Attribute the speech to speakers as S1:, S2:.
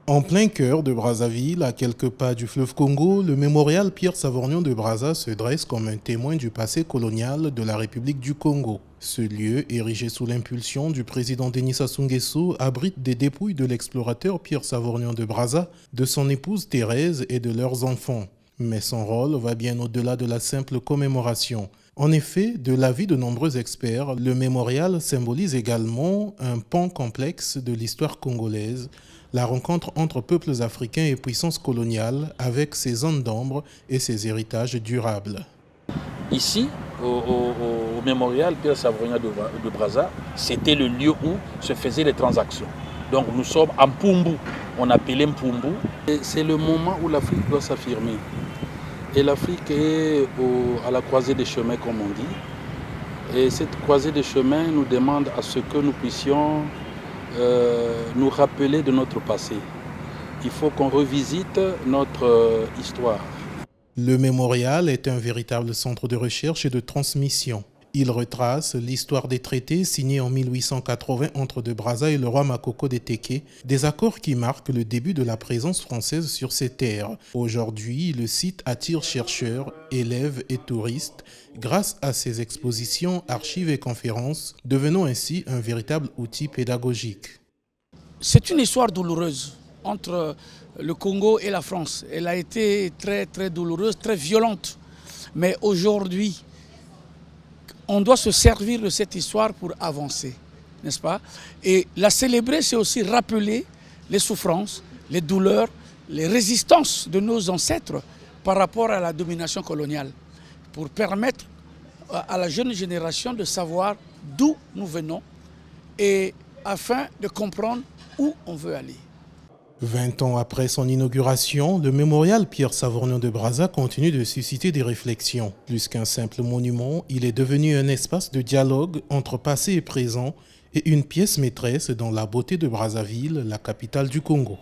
S1: En plein cœur de Brazzaville, à quelques pas du fleuve Congo, le mémorial Pierre-Savorgnan de Brazza se dresse comme un témoin du passé colonial de la République du Congo. Ce lieu, érigé sous l'impulsion du président Denis Sassou Nguesso, abrite des dépouilles de l'explorateur Pierre-Savorgnan de Brazza, de son épouse Thérèse et de leurs enfants. Mais son rôle va bien au-delà de la simple commémoration. En effet, de l'avis de nombreux experts, le mémorial symbolise également un pan complexe de l'histoire congolaise, la rencontre entre peuples africains et puissances coloniales avec ses zones d'ombre et ses héritages durables.
S2: Ici, au mémorial Pierre-Savorgnan de Brazza, c'était le lieu où se faisaient les transactions. Donc nous sommes à Mpumbu, on appelait Mpumbu. C'est le moment où l'Afrique doit s'affirmer. Et l'Afrique est à la croisée des chemins, comme on dit. Et cette croisée des chemins nous demande à ce que nous puissions nous rappeler de notre passé. Il faut qu'on revisite notre histoire.
S1: Le mémorial est un véritable centre de recherche et de transmission. Il retrace l'histoire des traités signés en 1880 entre de Brazza et le roi Makoko de Teke, des accords qui marquent le début de la présence française sur ces terres. Aujourd'hui, le site attire chercheurs, élèves et touristes grâce à ses expositions, archives et conférences, devenant ainsi un véritable outil pédagogique.
S3: C'est une histoire douloureuse entre le Congo et la France. Elle a été très douloureuse, très violente. Mais aujourd'hui, on doit se servir de cette histoire pour avancer, n'est-ce pas? Et la célébrer, c'est aussi rappeler les souffrances, les douleurs, les résistances de nos ancêtres par rapport à la domination coloniale, pour permettre à la jeune génération de savoir d'où nous venons et afin de comprendre où on veut aller.
S1: 20 ans après son inauguration, le mémorial Pierre-Savorgnan de Brazza continue de susciter des réflexions. Plus qu'un simple monument, il est devenu un espace de dialogue entre passé et présent et une pièce maîtresse dans la beauté de Brazzaville, la capitale du Congo.